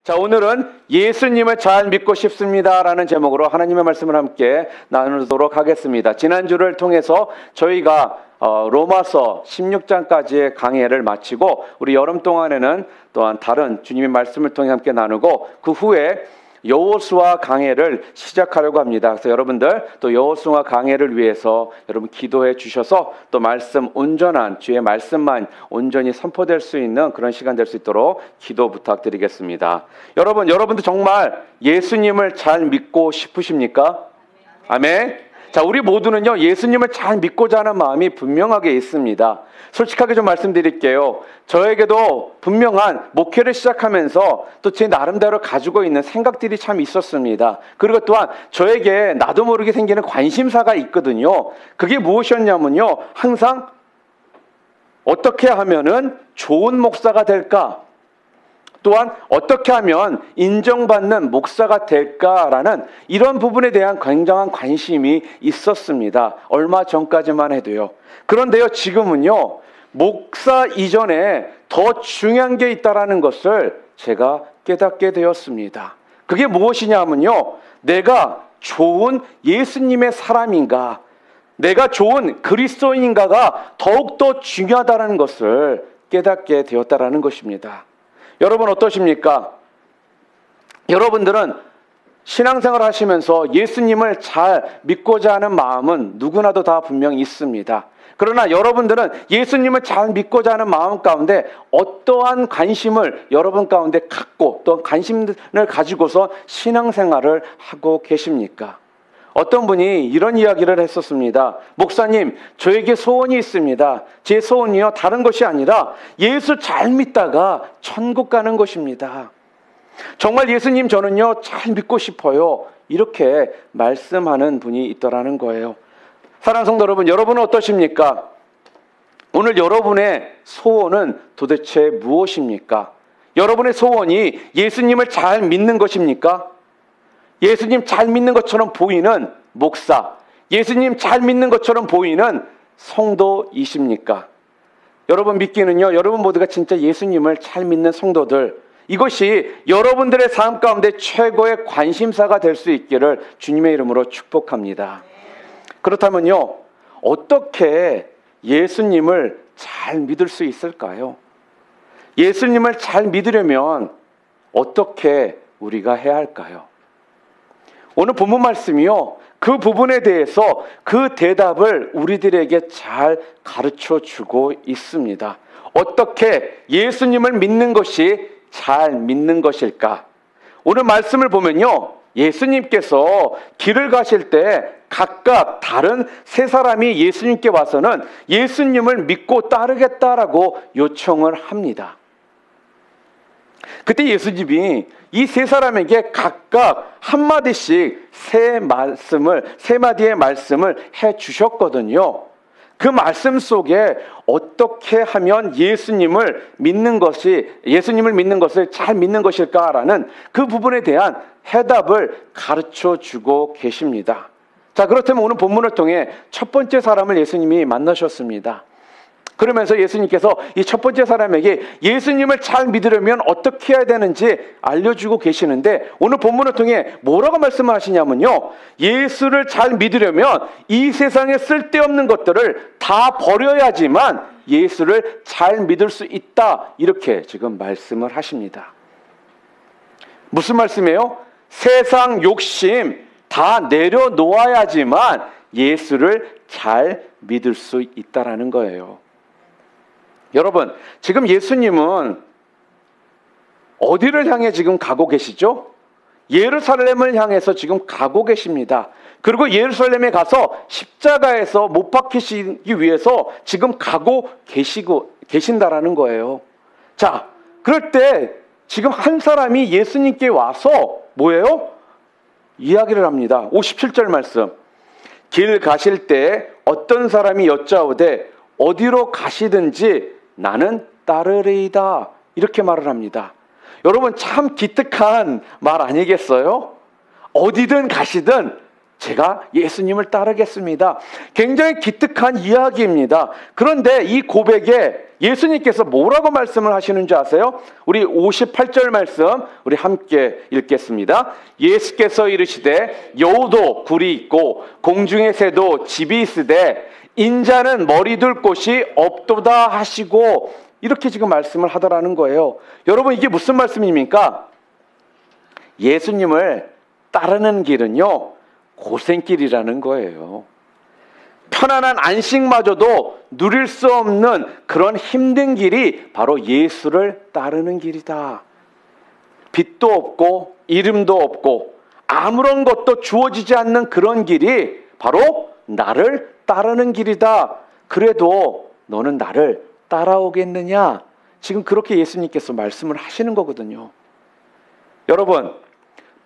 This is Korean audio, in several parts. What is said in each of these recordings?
자, 오늘은 예수님을 잘 믿고 싶습니다라는 제목으로 하나님의 말씀을 함께 나누도록 하겠습니다. 지난주를 통해서 저희가 로마서 16장까지의 강해를 마치고 우리 여름 동안에는 또한 다른 주님의 말씀을 통해 함께 나누고 그 후에 여호수아 강해를 시작하려고 합니다. 그래서 여러분들 또 여호수아 강해를 위해서 여러분 기도해 주셔서 또 말씀 온전한 주의 말씀만 온전히 선포될 수 있는 그런 시간 될 수 있도록 기도 부탁드리겠습니다. 여러분들 정말 예수님을 잘 믿고 싶으십니까? 아멘. 자, 우리 모두는요, 예수님을 잘 믿고자 하는 마음이 분명하게 있습니다. 솔직하게 좀 말씀드릴게요. 저에게도 분명한 목회를 시작하면서 또 제 나름대로 가지고 있는 생각들이 참 있었습니다. 그리고 또한 저에게 나도 모르게 생기는 관심사가 있거든요. 그게 무엇이었냐면요, 항상 어떻게 하면은 좋은 목사가 될까? 또한 어떻게 하면 인정받는 목사가 될까라는 이런 부분에 대한 굉장한 관심이 있었습니다. 얼마 전까지만 해도요. 그런데요, 지금은요, 목사 이전에 더 중요한 게 있다라는 것을 제가 깨닫게 되었습니다. 그게 무엇이냐 하면요, 내가 좋은 예수님의 사람인가, 내가 좋은 그리스도인인가가 더욱더 중요하다는 것을 깨닫게 되었다라는 것입니다. 여러분 어떠십니까? 여러분들은 신앙생활 하시면서 예수님을 잘 믿고자 하는 마음은 누구나도 다 분명히 있습니다. 그러나 여러분들은 예수님을 잘 믿고자 하는 마음 가운데 어떠한 관심을 여러분 가운데 갖고 또 관심을 가지고서 신앙생활을 하고 계십니까? 어떤 분이 이런 이야기를 했었습니다. 목사님, 저에게 소원이 있습니다. 제 소원이요, 다른 것이 아니라 예수 잘 믿다가 천국 가는 것입니다. 정말 예수님 저는요, 잘 믿고 싶어요. 이렇게 말씀하는 분이 있더라는 거예요. 사랑하는 성도 여러분, 여러분은 어떠십니까? 오늘 여러분의 소원은 도대체 무엇입니까? 여러분의 소원이 예수님을 잘 믿는 것입니까? 예수님 잘 믿는 것처럼 보이는 목사, 예수님 잘 믿는 것처럼 보이는 성도이십니까? 여러분 믿기는요, 여러분 모두가 진짜 예수님을 잘 믿는 성도들, 이것이 여러분들의 삶 가운데 최고의 관심사가 될 수 있기를 주님의 이름으로 축복합니다. 그렇다면요, 어떻게 예수님을 잘 믿을 수 있을까요? 예수님을 잘 믿으려면 어떻게 우리가 해야 할까요? 오늘 본문 말씀이요, 그 부분에 대해서 그 대답을 우리들에게 잘 가르쳐 주고 있습니다. 어떻게 예수님을 믿는 것이 잘 믿는 것일까? 오늘 말씀을 보면요, 예수님께서 길을 가실 때 각각 다른 세 사람이 예수님께 와서는 예수님을 믿고 따르겠다라고 요청을 합니다. 그때 예수님이 이 세 사람에게 각각 한마디씩 세 마디의 말씀을 해 주셨거든요. 그 말씀 속에 어떻게 하면 예수님을 믿는 것을 잘 믿는 것일까라는 그 부분에 대한 해답을 가르쳐 주고 계십니다. 자, 그렇다면 오늘 본문을 통해 첫 번째 사람을 예수님이 만나셨습니다. 그러면서 예수님께서 이 첫 번째 사람에게 예수님을 잘 믿으려면 어떻게 해야 되는지 알려주고 계시는데, 오늘 본문을 통해 뭐라고 말씀을 하시냐면요, 예수를 잘 믿으려면 이 세상에 쓸데없는 것들을 다 버려야지만 예수를 잘 믿을 수 있다, 이렇게 지금 말씀을 하십니다. 무슨 말씀이에요? 세상 욕심 다 내려놓아야지만 예수를 잘 믿을 수 있다라는 거예요. 여러분, 지금 예수님은 어디를 향해 지금 가고 계시죠? 예루살렘을 향해서 지금 가고 계십니다. 그리고 예루살렘에 가서 십자가에서 못 박히시기 위해서 지금 가고 계신다라는 거예요. 자, 그럴 때 지금 한 사람이 예수님께 와서 뭐예요? 이야기를 합니다. 57절 말씀. 길 가실 때 어떤 사람이 여짜오되 어디로 가시든지 나는 따르리이다, 이렇게 말을 합니다. 여러분 참 기특한 말 아니겠어요? 어디든 가시든 제가 예수님을 따르겠습니다. 굉장히 기특한 이야기입니다. 그런데 이 고백에 예수님께서 뭐라고 말씀을 하시는 줄 아세요? 우리 58절 말씀 우리 함께 읽겠습니다. 예수께서 이르시되 여우도 굴이 있고 공중의 새도 집이 있으되 인자는 머리 둘 곳이 없도다 하시고 이렇게 지금 말씀을 하더라는 거예요. 여러분 이게 무슨 말씀입니까? 예수님을 따르는 길은요 고생길이라는 거예요. 편안한 안식마저도 누릴 수 없는 그런 힘든 길이 바로 예수를 따르는 길이다. 빛도 없고 이름도 없고 아무런 것도 주어지지 않는 그런 길이 바로 나를 따르는 길이다. 그래도 너는 나를 따라오겠느냐? 지금 그렇게 예수님께서 말씀을 하시는 거거든요. 여러분,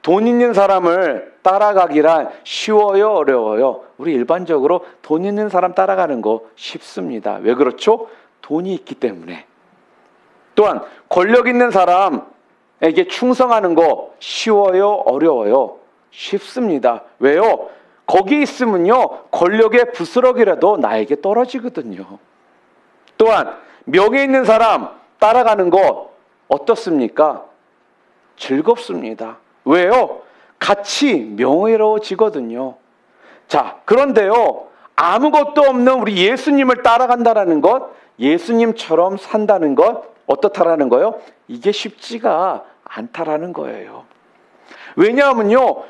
돈 있는 사람을 따라가기란 쉬워요, 어려워요? 우리 일반적으로 돈 있는 사람 따라가는 거 쉽습니다. 왜 그렇죠? 돈이 있기 때문에. 또한 권력 있는 사람에게 충성하는 거 쉬워요, 어려워요? 쉽습니다. 왜요? 거기 있으면요 권력의 부스러기라도 나에게 떨어지거든요. 또한 명예 있는 사람 따라가는 거 어떻습니까? 즐겁습니다. 왜요? 같이 명예로워지거든요. 자, 그런데요 아무것도 없는 우리 예수님을 따라간다는 것, 예수님처럼 산다는 것 어떻다라는 거예요? 이게 쉽지가 않다라는 거예요. 왜냐하면요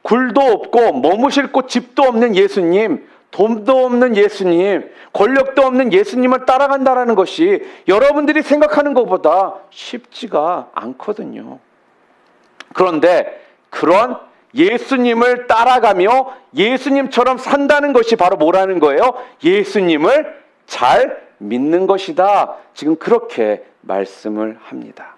굴도 없고 머무실 곳 집도 없는 예수님, 돈도 없는 예수님, 권력도 없는 예수님을 따라간다는 것이 여러분들이 생각하는 것보다 쉽지가 않거든요. 그런데 그런 예수님을 따라가며 예수님처럼 산다는 것이 바로 뭐라는 거예요? 예수님을 잘 믿는 것이다. 지금 그렇게 말씀을 합니다.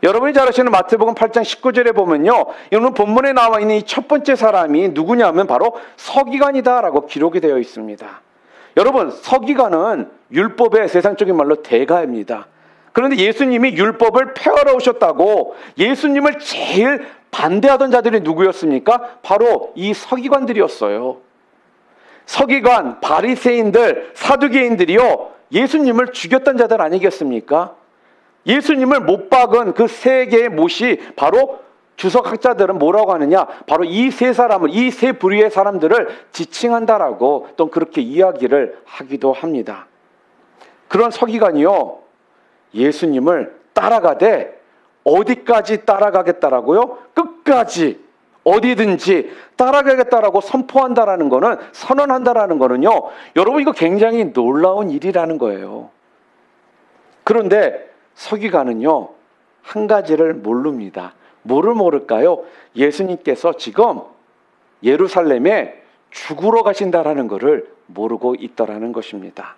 여러분이 잘 아시는 마태복음 8장 19절에 보면요, 오늘 본문에 나와 있는 이 첫 번째 사람이 누구냐면 바로 서기관이다라고 기록이 되어 있습니다. 여러분, 서기관은 율법의 세상적인 말로 대가입니다. 그런데 예수님이 율법을 폐하러 오셨다고 예수님을 제일 반대하던 자들이 누구였습니까? 바로 이 서기관들이었어요. 서기관, 바리새인들, 사두개인들이요 예수님을 죽였던 자들 아니겠습니까? 예수님을 못 박은 그 세 개의 못이 바로 주석학자들은 뭐라고 하느냐? 바로 이 세 사람을, 이 세 부류의 사람들을 지칭한다라고 또 그렇게 이야기를 하기도 합니다. 그런 서기관이요 예수님을 따라가되 어디까지 따라가겠다라고요? 끝까지 어디든지 따라가겠다라고 선포한다라는 거는, 선언한다라는 거는요 여러분 이거 굉장히 놀라운 일이라는 거예요. 그런데 서기관은요 한 가지를 모릅니다. 뭐를 모를까요? 예수님께서 지금 예루살렘에 죽으러 가신다라는 것을 모르고 있더라는 것입니다.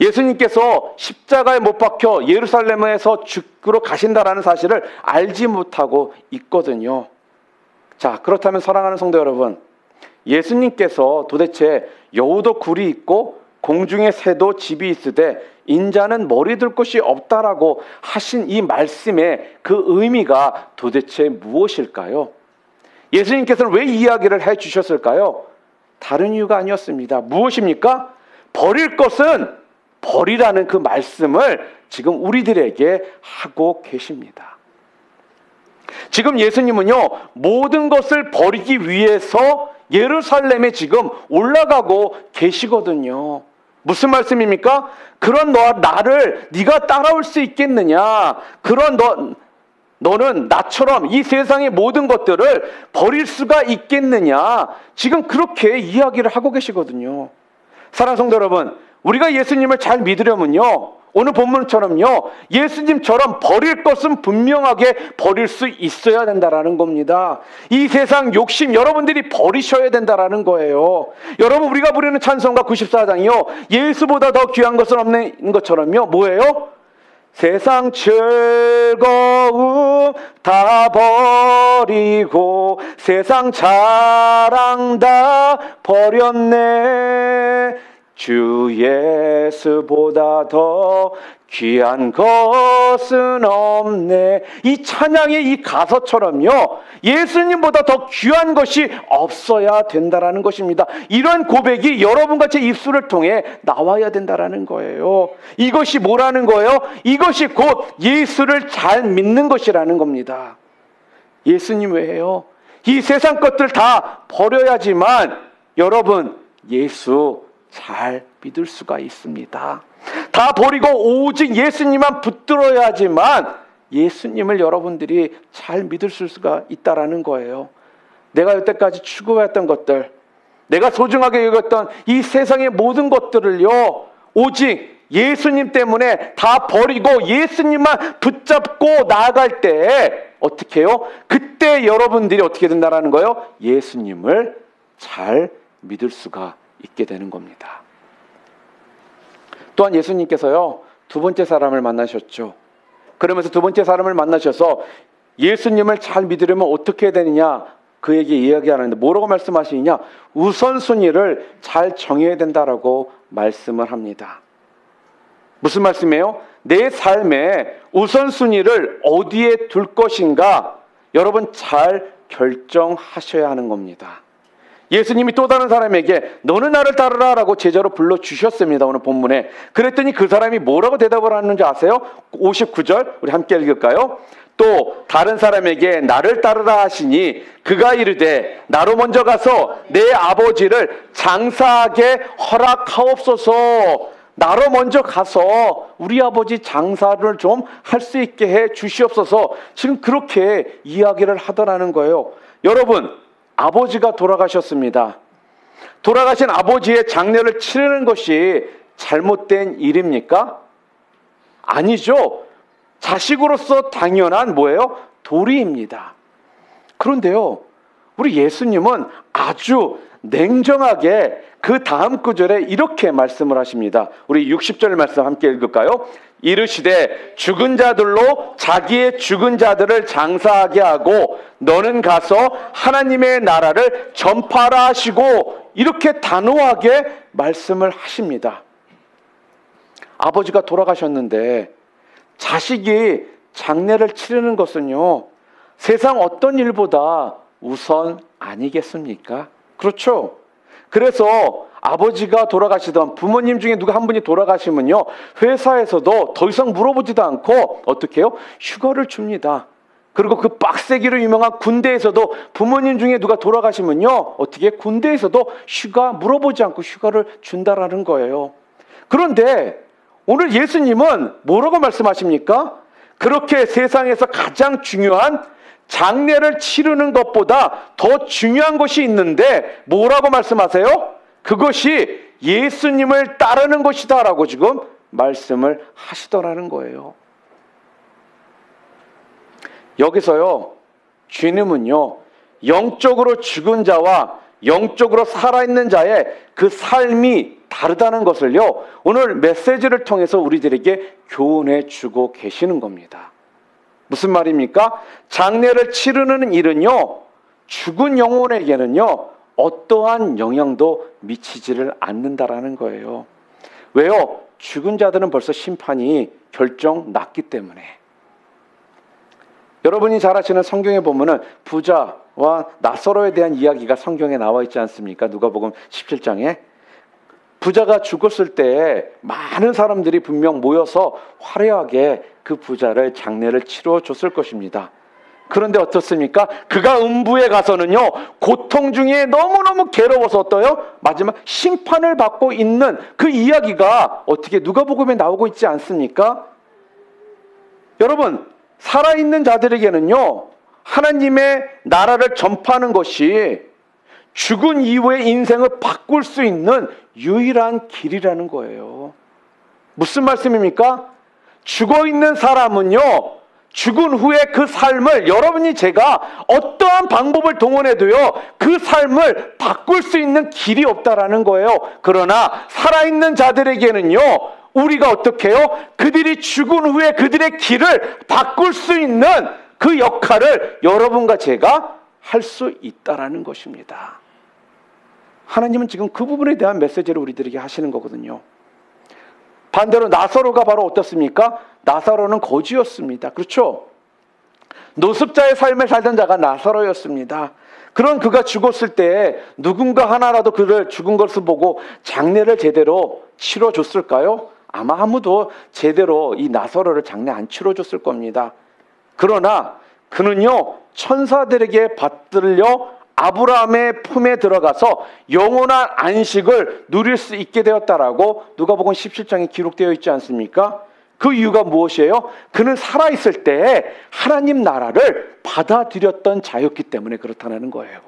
예수님께서 십자가에 못 박혀 예루살렘에서 죽으러 가신다라는 사실을 알지 못하고 있거든요. 자, 그렇다면 사랑하는 성도 여러분, 예수님께서 도대체 여우도 굴이 있고 공중의 새도 집이 있으되 인자는 머리 둘 곳이 없다라고 하신 이 말씀의 그 의미가 도대체 무엇일까요? 예수님께서는 왜 이 이야기를 해주셨을까요? 다른 이유가 아니었습니다. 무엇입니까? 버릴 것은 버리라는 그 말씀을 지금 우리들에게 하고 계십니다. 지금 예수님은요 모든 것을 버리기 위해서 예루살렘에 지금 올라가고 계시거든요. 무슨 말씀입니까? 그런 나를 네가 따라올 수 있겠느냐? 그런 너는 나처럼 이 세상의 모든 것들을 버릴 수가 있겠느냐? 지금 그렇게 이야기를 하고 계시거든요. 사랑하는 성도 여러분, 우리가 예수님을 잘 믿으려면요 오늘 본문처럼요 예수님처럼 버릴 것은 분명하게 버릴 수 있어야 된다라는 겁니다. 이 세상 욕심 여러분들이 버리셔야 된다라는 거예요. 여러분, 우리가 부르는 찬송가 94장이요 예수보다 더 귀한 것은 없는 것처럼요 뭐예요? 세상 즐거움 다 버리고 세상 자랑 다 버렸네. 주 예수보다 더 귀한 것은 없네. 이 찬양의 이 가사처럼요, 예수님보다 더 귀한 것이 없어야 된다라는 것입니다. 이런 고백이 여러분과 제 입술을 통해 나와야 된다라는 거예요. 이것이 뭐라는 거예요? 이것이 곧 예수를 잘 믿는 것이라는 겁니다. 예수님 외에요, 이 세상 것들 다 버려야지만 여러분 예수 잘 믿을 수가 있습니다. 다 버리고 오직 예수님만 붙들어야지만 예수님을 여러분들이 잘 믿을 수가 있다라는 거예요. 내가 여태까지 추구했던 것들, 내가 소중하게 여겼던 이 세상의 모든 것들을요, 오직 예수님 때문에 다 버리고 예수님만 붙잡고 나아갈 때 어떻게 해요? 그때 여러분들이 어떻게 된다라는 거예요? 예수님을 잘 믿을 수가 있게 되는 겁니다. 또한 예수님께서요, 두 번째 사람을 만나셨죠. 그러면서 두 번째 사람을 만나셔서 예수님을 잘 믿으려면 어떻게 해야 되느냐 그에게 이야기하는데 뭐라고 말씀하시느냐? 우선순위를 잘 정해야 된다라고 말씀을 합니다. 무슨 말씀이에요? 내 삶의 우선순위를 어디에 둘 것인가 여러분 잘 결정하셔야 하는 겁니다. 예수님이 또 다른 사람에게 너는 나를 따르라 라고 제자로 불러주셨습니다. 오늘 본문에. 그랬더니 그 사람이 뭐라고 대답을 하는지 아세요? 59절 우리 함께 읽을까요? 또 다른 사람에게 나를 따르라 하시니 그가 이르되 나로 먼저 가서 내 아버지를 장사하게 허락하옵소서. 나로 먼저 가서 우리 아버지 장사를 좀 할 수 있게 해 주시옵소서. 지금 그렇게 이야기를 하더라는 거예요. 여러분, 아버지가 돌아가셨습니다. 돌아가신 아버지의 장례를 치르는 것이 잘못된 일입니까? 아니죠. 자식으로서 당연한 뭐예요? 도리입니다. 그런데요, 우리 예수님은 아주 냉정하게 그 다음 구절에 이렇게 말씀을 하십니다. 우리 60절 말씀 함께 읽을까요? 이르시되 죽은 자들로 자기의 죽은 자들을 장사하게 하고 너는 가서 하나님의 나라를 전파하라 하시고 이렇게 단호하게 말씀을 하십니다. 아버지가 돌아가셨는데 자식이 장례를 치르는 것은요, 세상 어떤 일보다 우선 아니겠습니까? 그렇죠? 그래서 아버지가 돌아가시던 부모님 중에 누가 한 분이 돌아가시면요, 회사에서도 더 이상 물어보지도 않고 어떻게 해요? 휴가를 줍니다. 그리고 그 빡세기로 유명한 군대에서도 부모님 중에 누가 돌아가시면요, 어떻게 군대에서도 휴가 물어보지 않고 휴가를 준다라는 거예요. 그런데 오늘 예수님은 뭐라고 말씀하십니까? 그렇게 세상에서 가장 중요한 장례를 치르는 것보다 더 중요한 것이 있는데 뭐라고 말씀하세요? 그것이 예수님을 따르는 것이다 라고 지금 말씀을 하시더라는 거예요. 여기서요, 주님은요, 영적으로 죽은 자와 영적으로 살아있는 자의 그 삶이 다르다는 것을요, 오늘 메시지를 통해서 우리들에게 교훈해 주고 계시는 겁니다. 무슨 말입니까? 장례를 치르는 일은요, 죽은 영혼에게는요, 어떠한 영향도 미치지를 않는다라는 거예요. 왜요? 죽은 자들은 벌써 심판이 결정 났기 때문에. 여러분이 잘 아시는 성경에 보면은 부자와 나사로에 대한 이야기가 성경에 나와 있지 않습니까? 누가복음 17장에. 부자가 죽었을 때 많은 사람들이 분명 모여서 화려하게 그 부자를 장례를 치러 줬을 것입니다. 그런데 어떻습니까? 그가 음부에 가서는요, 고통 중에 너무너무 괴로워서 어떠요? 마지막 심판을 받고 있는 그 이야기가 어떻게 누가복음에 나오고 있지 않습니까? 여러분, 살아있는 자들에게는요, 하나님의 나라를 전파하는 것이 죽은 이후의 인생을 바꿀 수 있는 유일한 길이라는 거예요. 무슨 말씀입니까? 죽어있는 사람은요, 죽은 후에 그 삶을 여러분이 제가 어떠한 방법을 동원해도요, 그 삶을 바꿀 수 있는 길이 없다라는 거예요. 그러나 살아있는 자들에게는요, 우리가 어떻게 해요? 그들이 죽은 후에 그들의 길을 바꿀 수 있는 그 역할을 여러분과 제가 할 수 있다라는 것입니다. 하나님은 지금 그 부분에 대한 메시지를 우리들에게 하시는 거거든요. 반대로 나사로가 바로 어떻습니까? 나사로는 거지였습니다. 그렇죠? 노숙자의 삶을 살던 자가 나사로였습니다. 그런 그가 죽었을 때 누군가 하나라도 그를 죽은 것을 보고 장례를 제대로 치러줬을까요? 아마 아무도 제대로 이 나사로를 장례 안 치러줬을 겁니다. 그러나 그는요, 천사들에게 받들려 아브라함의 품에 들어가서 영원한 안식을 누릴 수 있게 되었다라고 누가복음 17장에 기록되어 있지 않습니까? 그 이유가 무엇이에요? 그는 살아있을 때 하나님 나라를 받아들였던 자였기 때문에 그렇다는 거예요.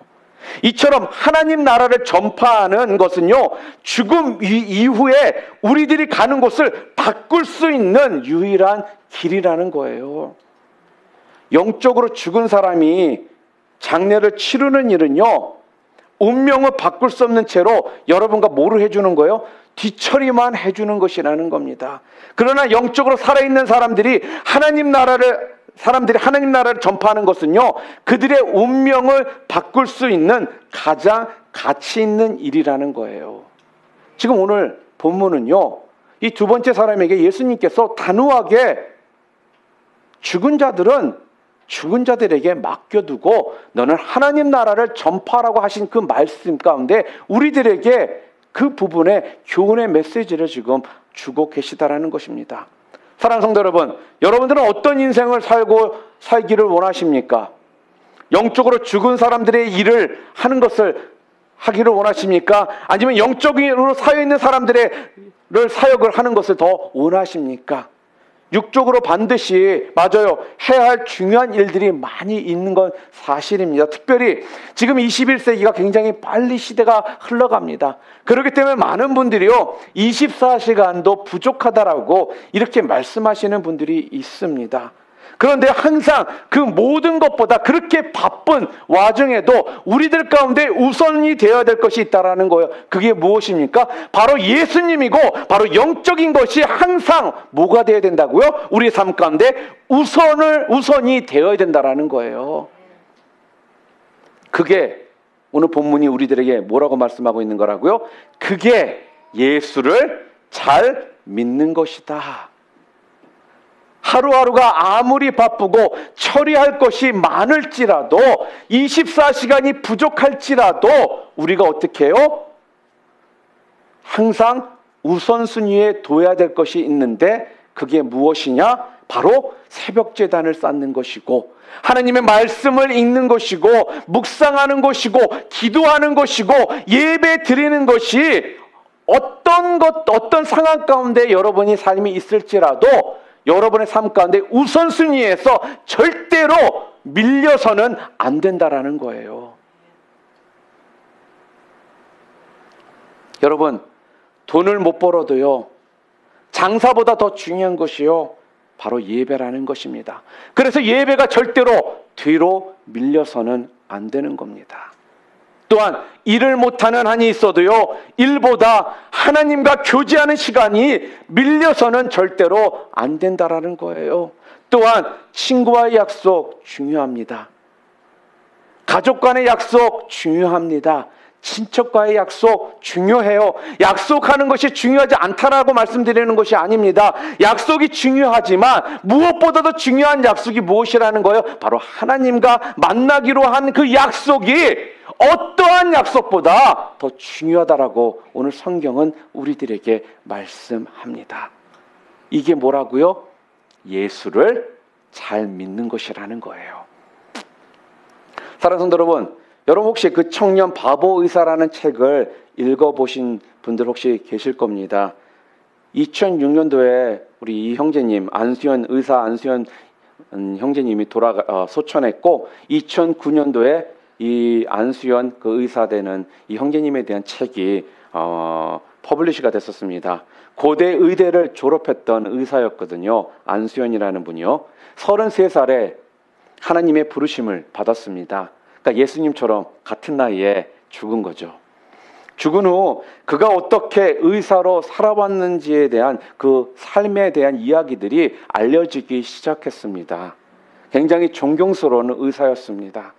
이처럼 하나님 나라를 전파하는 것은요, 죽음 이후에 우리들이 가는 곳을 바꿀 수 있는 유일한 길이라는 거예요. 영적으로 죽은 사람이 장례를 치르는 일은요, 운명을 바꿀 수 없는 채로 여러분과 뭐를 해주는 거예요? 뒤처리만 해주는 것이라는 겁니다. 그러나 영적으로 살아있는 사람들이 하나님 나라를 전파하는 것은요, 그들의 운명을 바꿀 수 있는 가장 가치 있는 일이라는 거예요. 지금 오늘 본문은요, 이 두 번째 사람에게 예수님께서 단호하게 죽은 자들에게 맡겨두고 너는 하나님 나라를 전파하라고 하신 그 말씀 가운데 우리들에게 그 부분에 교훈의 메시지를 지금 주고 계시다라는 것입니다. 사랑하는 성도 여러분, 여러분들은 어떤 인생을 살기를 원하십니까? 영적으로 죽은 사람들의 일을 하는 것을 하기를 원하십니까? 아니면 영적으로 사여있는 사람들의 사역을 하는 것을 더 원하십니까? 육적으로 반드시 맞아요, 해야 할 중요한 일들이 많이 있는 건 사실입니다. 특별히 지금 21세기가 굉장히 빨리 시대가 흘러갑니다. 그렇기 때문에 많은 분들이요, 24시간도 부족하다라고 이렇게 말씀하시는 분들이 있습니다. 그런데 항상 그 모든 것보다 그렇게 바쁜 와중에도 우리들 가운데 우선이 되어야 될 것이 있다라는 거예요. 그게 무엇입니까? 바로 예수님이고 바로 영적인 것이 항상 뭐가 되어야 된다고요? 우리 삶 가운데 우선이 되어야 된다라는 거예요. 그게 오늘 본문이 우리들에게 뭐라고 말씀하고 있는 거라고요? 그게 예수를 잘 믿는 것이다. 하루하루가 아무리 바쁘고 처리할 것이 많을지라도 24시간이 부족할지라도 우리가 어떻게 해요? 항상 우선순위에 둬야 될 것이 있는데 그게 무엇이냐? 바로 새벽제단을 쌓는 것이고 하나님의 말씀을 읽는 것이고 묵상하는 것이고 기도하는 것이고 예배 드리는 것이 어떤 상황 가운데 여러분이 삶이 있을지라도 여러분의 삶 가운데 우선순위에서 절대로 밀려서는 안 된다라는 거예요. 여러분, 돈을 못 벌어도요, 장사보다 더 중요한 것이요, 바로 예배라는 것입니다. 그래서 예배가 절대로 뒤로 밀려서는 안 되는 겁니다. 또한 일을 못하는 한이 있어도요, 일보다 하나님과 교제하는 시간이 밀려서는 절대로 안 된다라는 거예요. 또한 친구와의 약속 중요합니다. 가족 간의 약속 중요합니다. 친척과의 약속 중요해요. 약속하는 것이 중요하지 않다라고 말씀드리는 것이 아닙니다. 약속이 중요하지만 무엇보다도 중요한 약속이 무엇이라는 거예요? 바로 하나님과 만나기로 한 그 약속이 어떠한 약속보다 더 중요하다라고 오늘 성경은 우리들에게 말씀합니다. 이게 뭐라고요? 예수를 잘 믿는 것이라는 거예요. 사랑하는 성도 여러분, 여러분 혹시 그 청년 바보 의사라는 책을 읽어보신 분들 혹시 계실 겁니다. 2006년도에 우리 이 형제님 의사 안수현 형제님이 소천했고 2009년도에 이 안수현 그 의사되는 이 형제님에 대한 책이 퍼블리시가 됐었습니다. 고대 의대를 졸업했던 의사였거든요. 안수현이라는 분이요. 33살에 하나님의 부르심을 받았습니다. 그러니까 예수님처럼 같은 나이에 죽은 거죠. 죽은 후 그가 어떻게 의사로 살아왔는지에 대한 그 삶에 대한 이야기들이 알려지기 시작했습니다. 굉장히 존경스러운 의사였습니다.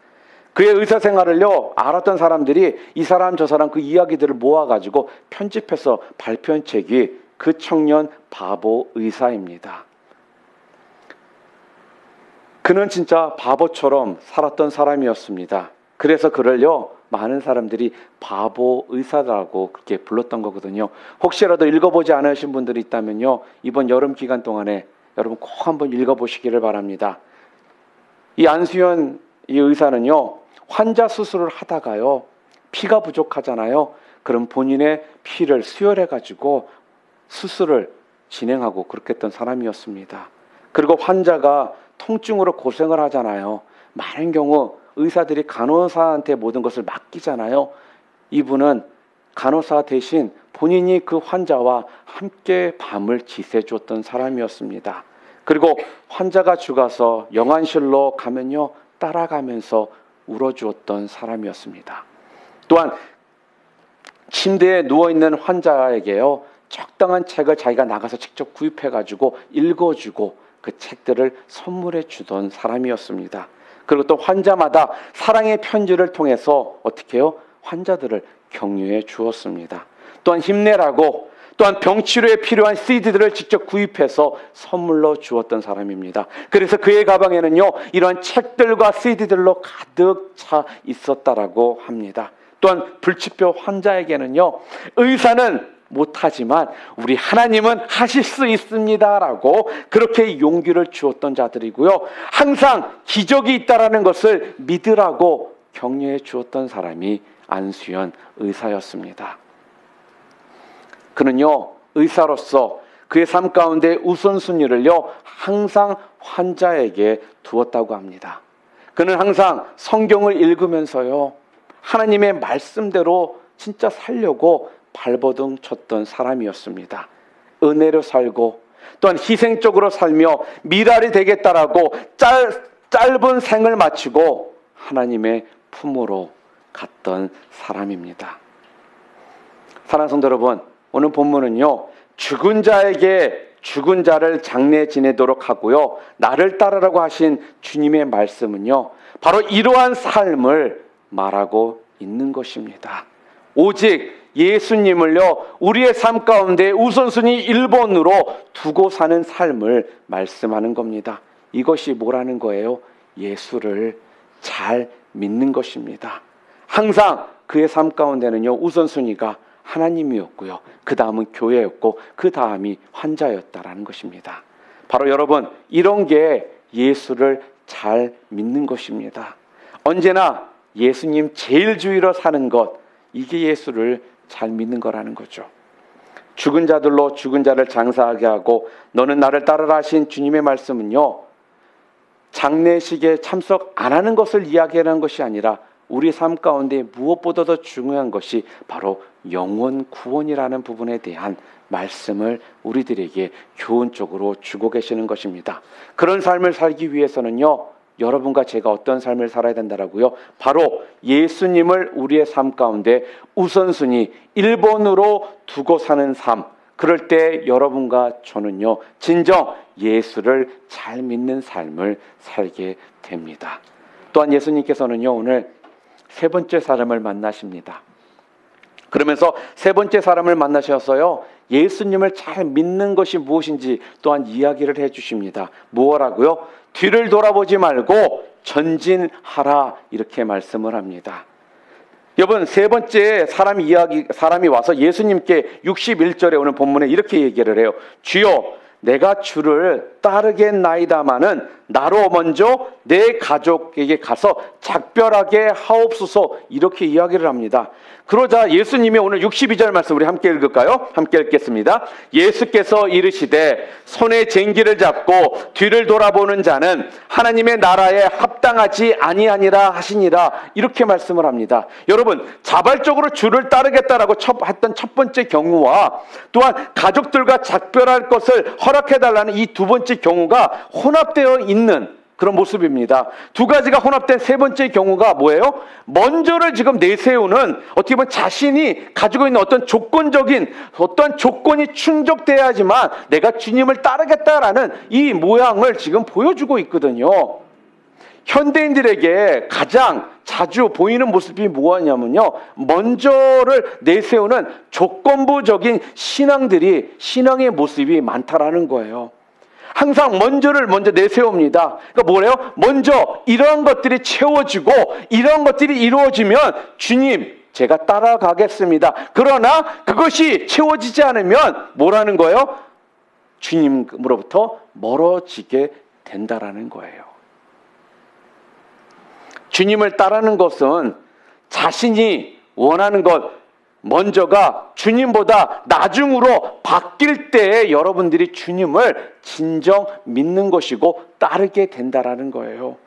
그의 의사 생활을요, 알았던 사람들이 이 사람 저 사람 그 이야기들을 모아가지고 편집해서 발표한 책이 그 청년 바보 의사입니다. 그는 진짜 바보처럼 살았던 사람이었습니다. 그래서 그를요, 많은 사람들이 바보 의사라고 그렇게 불렀던 거거든요. 혹시라도 읽어보지 않으신 분들이 있다면요, 이번 여름 기간 동안에 여러분 꼭 한번 읽어보시기를 바랍니다. 이 안수현 이 의사는요, 환자 수술을 하다가요, 피가 부족하잖아요. 그럼 본인의 피를 수혈해가지고 수술을 진행하고 그렇게 했던 사람이었습니다. 그리고 환자가 통증으로 고생을 하잖아요. 많은 경우 의사들이 간호사한테 모든 것을 맡기잖아요. 이분은 간호사 대신 본인이 그 환자와 함께 밤을 지새주었던 사람이었습니다. 그리고 환자가 죽어서 영안실로 가면요, 따라가면서 울어주었던 사람이었습니다. 또한 침대에 누워있는 환자에게요, 적당한 책을 자기가 나가서 직접 구입해가지고 읽어주고 그 책들을 선물해 주던 사람이었습니다. 그리고 또 환자마다 사랑의 편지를 통해서 어떻게 해요? 환자들을 격려해 주었습니다. 또한 힘내라고, 또한 병치료에 필요한 CD들을 직접 구입해서 선물로 주었던 사람입니다. 그래서 그의 가방에는요, 이러한 책들과 CD들로 가득 차 있었다라고 합니다. 또한 불치병 환자에게는요, 의사는 못하지만 우리 하나님은 하실 수 있습니다라고 그렇게 용기를 주었던 자들이고요, 항상 기적이 있다라는 것을 믿으라고 격려해 주었던 사람이 안수현 의사였습니다. 그는요, 의사로서 그의 삶 가운데 우선순위를요, 항상 환자에게 두었다고 합니다. 그는 항상 성경을 읽으면서요, 하나님의 말씀대로 진짜 살려고 발버둥 쳤던 사람이었습니다. 은혜로 살고 또한 희생적으로 살며 미랄이 되겠다라고 짧은 생을 마치고 하나님의 품으로 갔던 사람입니다. 사랑하는 성도 여러분, 오늘 본문은요, 죽은 자에게 죽은 자를 장례 지내도록 하고요, 나를 따르라고 하신 주님의 말씀은요, 바로 이러한 삶을 말하고 있는 것입니다. 오직 예수님을요, 우리의 삶 가운데 우선순위 1번으로 두고 사는 삶을 말씀하는 겁니다. 이것이 뭐라는 거예요? 예수를 잘 믿는 것입니다. 항상 그의 삶 가운데는요, 우선순위가 하나님이었고요, 그 다음은 교회였고 그 다음이 환자였다라는 것입니다. 바로 여러분, 이런 게 예수를 잘 믿는 것입니다. 언제나 예수님 제일주의로 사는 것, 이게 예수를 잘 믿는 거라는 거죠. 죽은 자들로 죽은 자를 장사하게 하고 너는 나를 따르라 하신 주님의 말씀은요, 장례식에 참석 안 하는 것을 이야기하는 것이 아니라 우리 삶 가운데 무엇보다도 중요한 것이 바로 영혼 구원이라는 부분에 대한 말씀을 우리들에게 교훈적으로 주고 계시는 것입니다. 그런 삶을 살기 위해서는요, 여러분과 제가 어떤 삶을 살아야 된다라고요? 바로 예수님을 우리의 삶 가운데 우선순위 1번으로 두고 사는 삶. 그럴 때 여러분과 저는요, 진정 예수를 잘 믿는 삶을 살게 됩니다. 또한 예수님께서는요, 오늘 세 번째 사람을 만나십니다. 그러면서 세 번째 사람을 만나셔서요, 예수님을 잘 믿는 것이 무엇인지 또한 이야기를 해 주십니다. 뭐라고요? 뒤를 돌아보지 말고 전진하라, 이렇게 말씀을 합니다. 여러분, 세 번째 사람이 와서 예수님께 61절에 오늘 본문에 이렇게 얘기를 해요. 주여, 내가 주를 따르겠나이다마는 나로 먼저 내 가족에게 가서 작별하게 하옵소서, 이렇게 이야기를 합니다. 그러자 예수님이 오늘 62절 말씀 우리 함께 읽을까요? 함께 읽겠습니다. 예수께서 이르시되 손에 쟁기를 잡고 뒤를 돌아보는 자는 하나님의 나라에 합당하지 아니하니라 하시니라, 이렇게 말씀을 합니다. 여러분, 자발적으로 주를 따르겠다라고 했던 첫 번째 경우와 또한 가족들과 작별할 것을 허락해달라는 이 두 번째 경우가 혼합되어 있는 그런 모습입니다. 두 가지가 혼합된 세 번째 경우가 뭐예요? 먼저를 지금 내세우는, 어떻게 보면 자신이 가지고 있는 어떤 조건이 충족돼야지만 내가 주님을 따르겠다라는 이 모양을 지금 보여주고 있거든요. 현대인들에게 가장 잘 자주 보이는 모습이 뭐냐면요, 먼저를 내세우는 조건부적인 신앙의 모습이 많다라는 거예요. 항상 먼저 내세웁니다. 그러니까 뭐래요? 먼저 이런 것들이 채워지고 이런 것들이 이루어지면 주님, 제가 따라가겠습니다. 그러나 그것이 채워지지 않으면 뭐라는 거예요? 주님으로부터 멀어지게 된다라는 거예요. 주님을 따르는 것은 자신이 원하는 것 먼저가 주님보다 나중으로 바뀔 때에 여러분들이 주님을 진정 믿는 것이고 따르게 된다라는 거예요.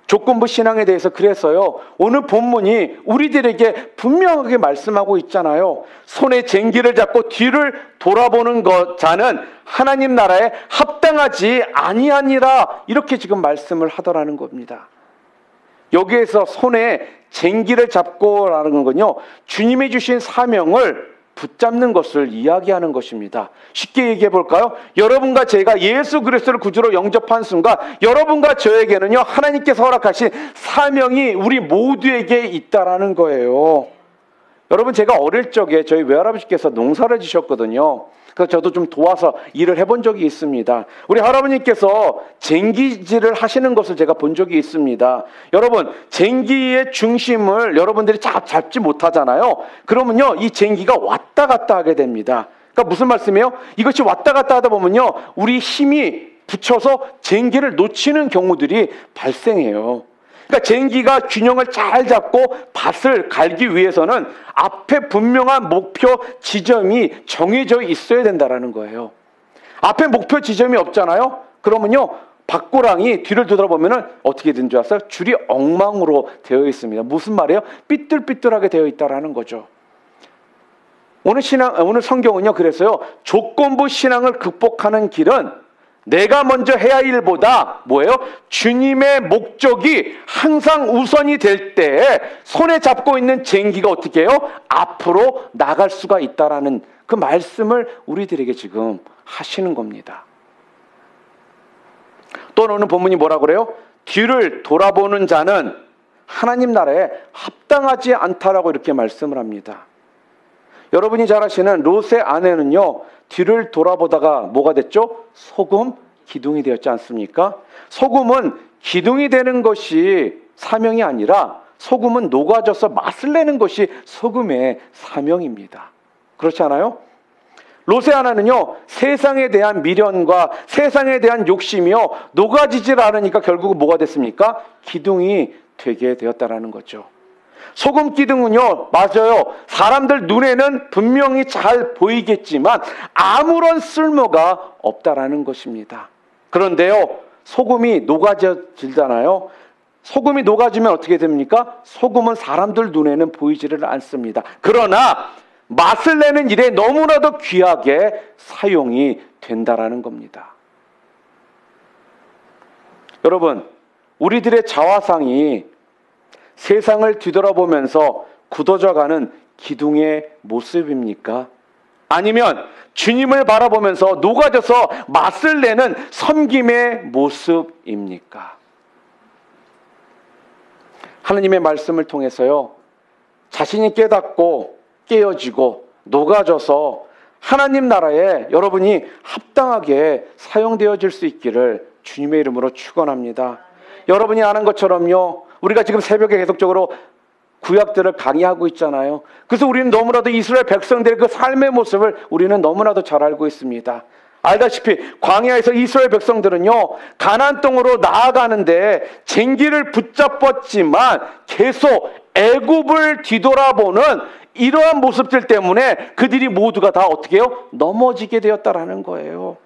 조건부 신앙에 대해서 그래서요, 오늘 본문이 우리들에게 분명하게 말씀하고 있잖아요. 손에 쟁기를 잡고 뒤를 돌아보는 자는 하나님 나라에 합당하지 아니하니라, 이렇게 지금 말씀을 하더라는 겁니다. 여기에서 손에 쟁기를 잡고라는 건요, 주님이 주신 사명을 붙잡는 것을 이야기하는 것입니다. 쉽게 얘기해 볼까요? 여러분과 제가 예수 그리스도를 구주로 영접한 순간 여러분과 저에게는요, 하나님께서 허락하신 사명이 우리 모두에게 있다라는 거예요. 여러분, 제가 어릴 적에 저희 외할아버지께서 농사를 지셨거든요. 그래서 저도 좀 도와서 일을 해본 적이 있습니다. 우리 할아버님께서 쟁기질을 하시는 것을 제가 본 적이 있습니다. 여러분, 쟁기의 중심을 여러분들이 잡지 못하잖아요. 그러면요, 이 쟁기가 왔다 갔다 하게 됩니다. 그러니까 무슨 말씀이에요? 이것이 왔다 갔다 하다 보면요, 우리 힘이 붙여서 쟁기를 놓치는 경우들이 발생해요. 그러니까 쟁기가 균형을 잘 잡고 밭을 갈기 위해서는 앞에 분명한 목표 지점이 정해져 있어야 된다는 거예요. 앞에 목표 지점이 없잖아요. 그러면요, 밭고랑이 뒤를 돌아보면 어떻게 된 줄 아세요? 줄이 엉망으로 되어 있습니다. 무슨 말이에요? 삐뚤삐뚤하게 되어 있다는 거죠. 오늘 성경은요, 그래서요, 조건부 신앙을 극복하는 길은 내가 먼저 해야 할 일보다 뭐예요? 주님의 목적이 항상 우선이 될 때에 손에 잡고 있는 쟁기가 어떻게 해요? 앞으로 나갈 수가 있다라는 그 말씀을 우리들에게 지금 하시는 겁니다. 또 오늘 본문이 뭐라 그래요? 뒤를 돌아보는 자는 하나님 나라에 합당하지 않다라고 이렇게 말씀을 합니다. 여러분이 잘 아시는 롯의 아내는요, 뒤를 돌아보다가 뭐가 됐죠? 소금 기둥이 되었지 않습니까? 소금은 기둥이 되는 것이 사명이 아니라 소금은 녹아져서 맛을 내는 것이 소금의 사명입니다. 그렇지 않아요? 롯의 아내는요, 세상에 대한 미련과 세상에 대한 욕심이요, 녹아지질 않으니까 결국은 뭐가 됐습니까? 기둥이 되게 되었다라는 거죠. 소금 기둥은요, 맞아요, 사람들 눈에는 분명히 잘 보이겠지만 아무런 쓸모가 없다라는 것입니다. 그런데요, 소금이 녹아지잖아요. 소금이 녹아지면 어떻게 됩니까? 소금은 사람들 눈에는 보이지를 않습니다. 그러나 맛을 내는 일에 너무나도 귀하게 사용이 된다라는 겁니다. 여러분, 우리들의 자화상이 세상을 뒤돌아보면서 굳어져가는 기둥의 모습입니까? 아니면 주님을 바라보면서 녹아져서 맛을 내는 섬김의 모습입니까? 하나님의 말씀을 통해서요, 자신이 깨닫고 깨어지고 녹아져서 하나님 나라에 여러분이 합당하게 사용되어질 수 있기를 주님의 이름으로 축원합니다. 여러분이 아는 것처럼요, 우리가 지금 새벽에 계속적으로 구약들을 강의하고 있잖아요. 그래서 우리는 너무나도 이스라엘 백성들의 그 삶의 모습을 우리는 너무나도 잘 알고 있습니다. 알다시피 광야에서 이스라엘 백성들은요, 가나안 땅으로 나아가는데 쟁기를 붙잡았지만 계속 애굽을 뒤돌아보는 이러한 모습들 때문에 그들이 모두가 다 어떻게 해요? 넘어지게 되었다라는 거예요.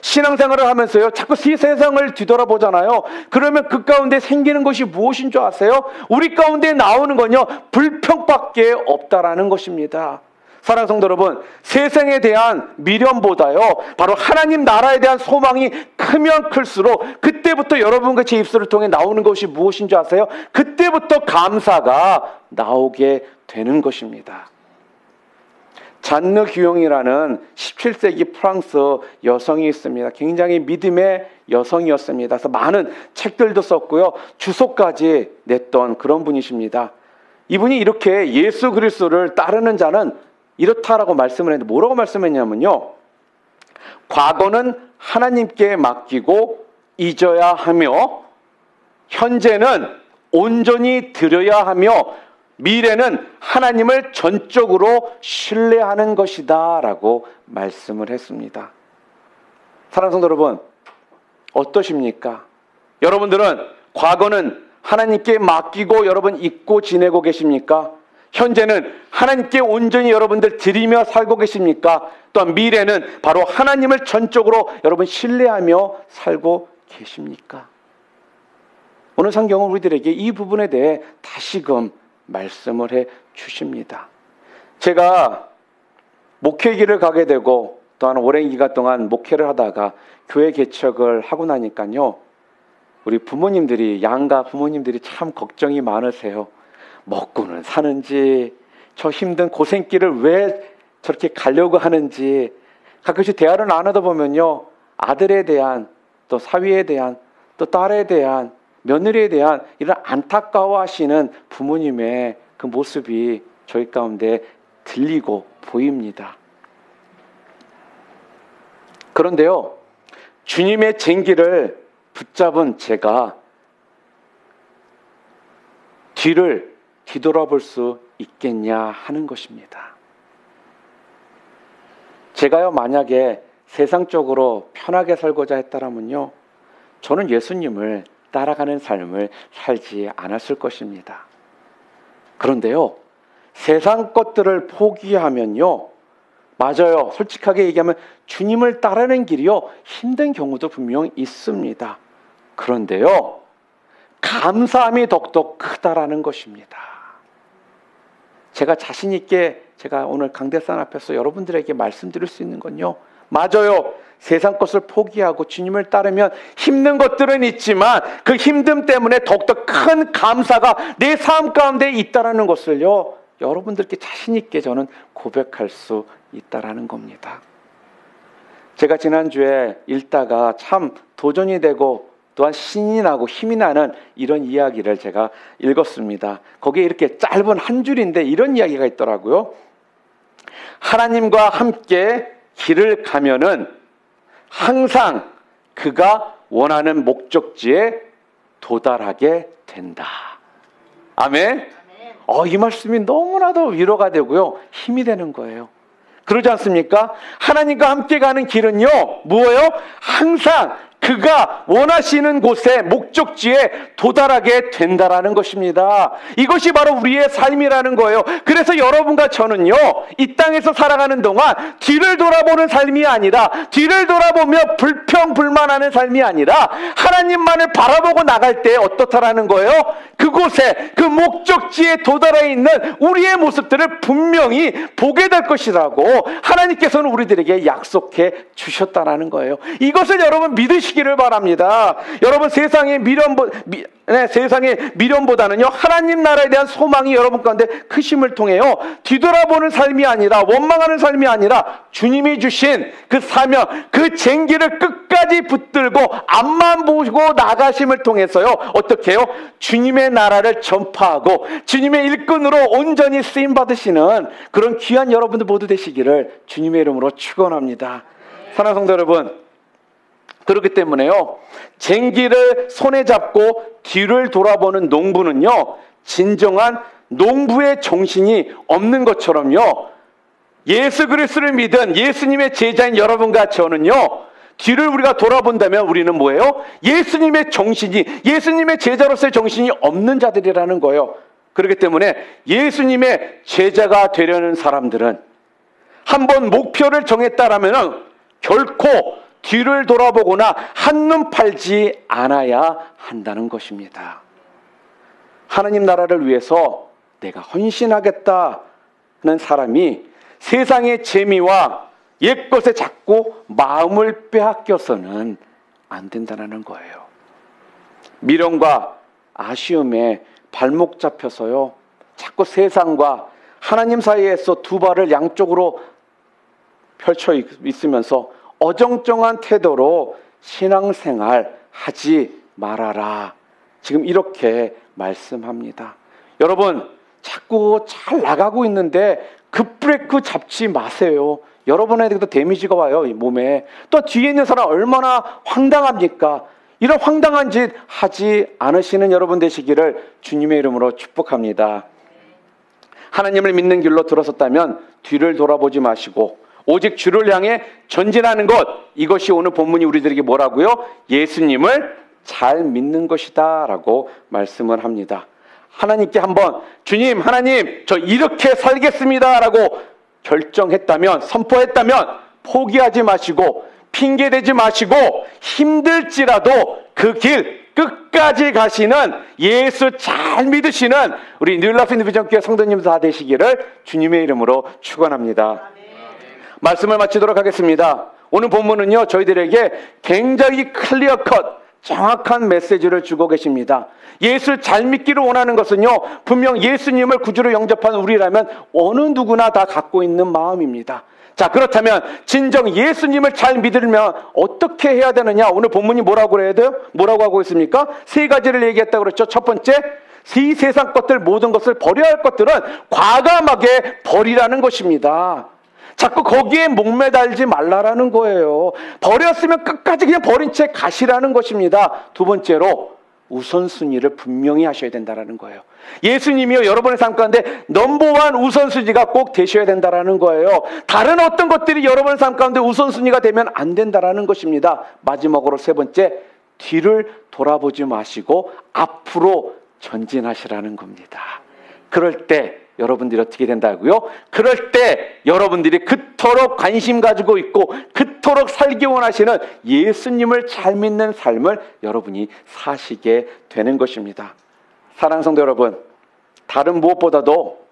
신앙생활을 하면서요, 자꾸 이 세상을 뒤돌아보잖아요. 그러면 그 가운데 생기는 것이 무엇인 줄 아세요? 우리 가운데 나오는 건요, 불평밖에 없다라는 것입니다. 사랑하는 성도 여러분, 세상에 대한 미련보다요, 바로 하나님 나라에 대한 소망이 크면 클수록 그때부터 여러분과 제 입술을 통해 나오는 것이 무엇인 줄 아세요? 그때부터 감사가 나오게 되는 것입니다. 잔느 규용이라는 17세기 프랑스 여성이 있습니다. 굉장히 믿음의 여성이었습니다. 그래서 많은 책들도 썼고요. 주소까지 냈던 그런 분이십니다. 이분이 이렇게 예수 그리스도를 따르는 자는 이렇다라고 말씀을 했는데 뭐라고 말씀했냐면요. 과거는 하나님께 맡기고 잊어야 하며 현재는 온전히 드려야 하며 미래는 하나님을 전적으로 신뢰하는 것이다 라고 말씀을 했습니다. 사랑하는 성도 여러분, 어떠십니까? 여러분들은 과거는 하나님께 맡기고 여러분 잊고 지내고 계십니까? 현재는 하나님께 온전히 여러분들 드리며 살고 계십니까? 또한 미래는 바로 하나님을 전적으로 여러분 신뢰하며 살고 계십니까? 오늘 성경은 우리들에게 이 부분에 대해 다시금 말씀을 해 주십니다. 제가 목회길을 가게 되고 또한 오랜 기간 동안 목회를 하다가 교회 개척을 하고 나니까요. 우리 부모님들이, 양가 부모님들이 참 걱정이 많으세요. 먹고는 사는지, 저 힘든 고생길을 왜 저렇게 가려고 하는지, 가끔씩 대화를 나누다 보면요. 아들에 대한, 또 사위에 대한, 또 딸에 대한, 며느리에 대한 이런 안타까워하시는 부모님의 그 모습이 저희 가운데 들리고 보입니다. 그런데요, 주님의 쟁기를 붙잡은 제가 뒤를 뒤돌아볼 수 있겠냐 하는 것입니다. 제가요, 만약에 세상적으로 편하게 살고자 했다면요, 저는 예수님을 따라가는 삶을 살지 않았을 것입니다. 그런데요, 세상 것들을 포기하면요, 맞아요. 솔직하게 얘기하면 주님을 따르는 길이요, 힘든 경우도 분명 있습니다. 그런데요, 감사함이 더욱더 크다라는 것입니다. 제가 자신 있게 제가 오늘 강대상 앞에서 여러분들에게 말씀드릴 수 있는 건요, 맞아요. 세상 것을 포기하고 주님을 따르면 힘든 것들은 있지만 그 힘듦 때문에 더욱더 큰 감사가 내 삶 가운데 있다라는 것을요, 여러분들께 자신 있게 저는 고백할 수 있다라는 겁니다. 제가 지난주에 읽다가 참 도전이 되고 또한 신이 나고 힘이 나는 이런 이야기를 제가 읽었습니다. 거기에 이렇게 짧은 한 줄인데 이런 이야기가 있더라고요. 하나님과 함께 길을 가면은 항상 그가 원하는 목적지에 도달하게 된다. 아멘. 이 말씀이 너무나도 위로가 되고요, 힘이 되는 거예요. 그러지 않습니까? 하나님과 함께 가는 길은요, 뭐예요? 항상 그가 원하시는 곳에, 목적지에 도달하게 된다라는 것입니다. 이것이 바로 우리의 삶이라는 거예요. 그래서 여러분과 저는요, 이 땅에서 살아가는 동안 뒤를 돌아보는 삶이 아니라, 뒤를 돌아보며 불평불만하는 삶이 아니라 하나님만을 바라보고 나갈 때 어떻다라는 거예요? 그곳에, 그 목적지에 도달해 있는 우리의 모습들을 분명히 보게 될 것이라고 하나님께서는 우리들에게 약속해 주셨다라는 거예요. 이것을 여러분 믿으시기를 바랍니다. 여러분, 세상의 미련보다는요, 하나님 나라에 대한 소망이 여러분 가운데 크심을 통해요, 뒤돌아보는 삶이 아니라, 원망하는 삶이 아니라 주님이 주신 그 사명, 그 쟁기를 끝까지 붙들고 앞만 보고 나가심을 통해서요, 어떻게 해요? 주님의 나라를 전파하고 주님의 일꾼으로 온전히 쓰임 받으시는 그런 귀한 여러분들 모두 되시기를 주님의 이름으로 축원합니다. 사랑하는 성도 여러분, 그렇기 때문에요, 쟁기를 손에 잡고 뒤를 돌아보는 농부는요, 진정한 농부의 정신이 없는 것처럼요, 예수 그리스도를 믿은 예수님의 제자인 여러분과 저는요, 뒤를 우리가 돌아본다면 우리는 뭐예요? 예수님의 정신이, 예수님의 제자로서의 정신이 없는 자들이라는 거예요. 그렇기 때문에 예수님의 제자가 되려는 사람들은 한번 목표를 정했다라면 결코 뒤를 돌아보거나 한눈 팔지 않아야 한다는 것입니다. 하나님 나라를 위해서 내가 헌신하겠다는 사람이 세상의 재미와 옛것에 자꾸 마음을 빼앗겨서는 안 된다는 거예요. 미련과 아쉬움에 발목 잡혀서요, 자꾸 세상과 하나님 사이에서 두 발을 양쪽으로 펼쳐 있으면서 어정쩡한 태도로 신앙생활 하지 말아라. 지금 이렇게 말씀합니다. 여러분, 자꾸 잘 나가고 있는데 급브레이크 잡지 마세요. 여러분에게도 데미지가 와요, 이 몸에. 또 뒤에 있는 사람 얼마나 황당합니까? 이런 황당한 짓 하지 않으시는 여러분 되시기를 주님의 이름으로 축복합니다. 하나님을 믿는 길로 들어섰다면 뒤를 돌아보지 마시고 오직 주를 향해 전진하는 것, 이것이 오늘 본문이 우리들에게 뭐라고요? 예수님을 잘 믿는 것이다 라고 말씀을 합니다. 하나님께 한번 주님, 하나님 저 이렇게 살겠습니다 라고 결정했다면, 선포했다면 포기하지 마시고 핑계대지 마시고 힘들지라도 그 길 끝까지 가시는 예수 잘 믿으시는 우리 뉴라이프 인디비전교회 성도님 다 되시기를 주님의 이름으로 축원합니다. 말씀을 마치도록 하겠습니다. 오늘 본문은요, 저희들에게 굉장히 클리어컷 정확한 메시지를 주고 계십니다. 예수를 잘 믿기를 원하는 것은요, 분명 예수님을 구주로 영접한 우리라면 어느 누구나 다 갖고 있는 마음입니다. 자, 그렇다면 진정 예수님을 잘 믿으려면 어떻게 해야 되느냐? 오늘 본문이 뭐라고 해야 돼요? 뭐라고 하고 있습니까? 세 가지를 얘기했다고 그랬죠. 첫 번째, 이 세상 것들 모든 것을 버려야 할 것들은 과감하게 버리라는 것입니다. 자꾸 거기에 목매달지 말라라는 거예요. 버렸으면 끝까지 그냥 버린 채 가시라는 것입니다. 두 번째로 우선순위를 분명히 하셔야 된다는 거예요. 예수님이요, 여러분의 삶 가운데 넘버원 우선순위가 꼭 되셔야 된다는 거예요. 다른 어떤 것들이 여러분의 삶 가운데 우선순위가 되면 안 된다는 것입니다. 마지막으로 세 번째, 뒤를 돌아보지 마시고 앞으로 전진하시라는 겁니다. 그럴 때 여러분들이 어떻게 된다고요? 그럴 때 여러분들이 그토록 관심 가지고 있고 그토록 살기 원하시는 예수님을 잘 믿는 삶을 여러분이 사시게 되는 것입니다. 사랑하는 성도 여러분, 다른 무엇보다도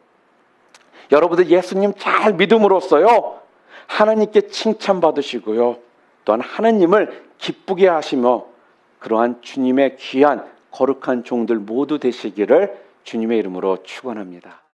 여러분들 예수님 잘 믿음으로써요, 하나님께 칭찬받으시고요, 또한 하나님을 기쁘게 하시며 그러한 주님의 귀한 거룩한 종들 모두 되시기를 주님의 이름으로 축원합니다.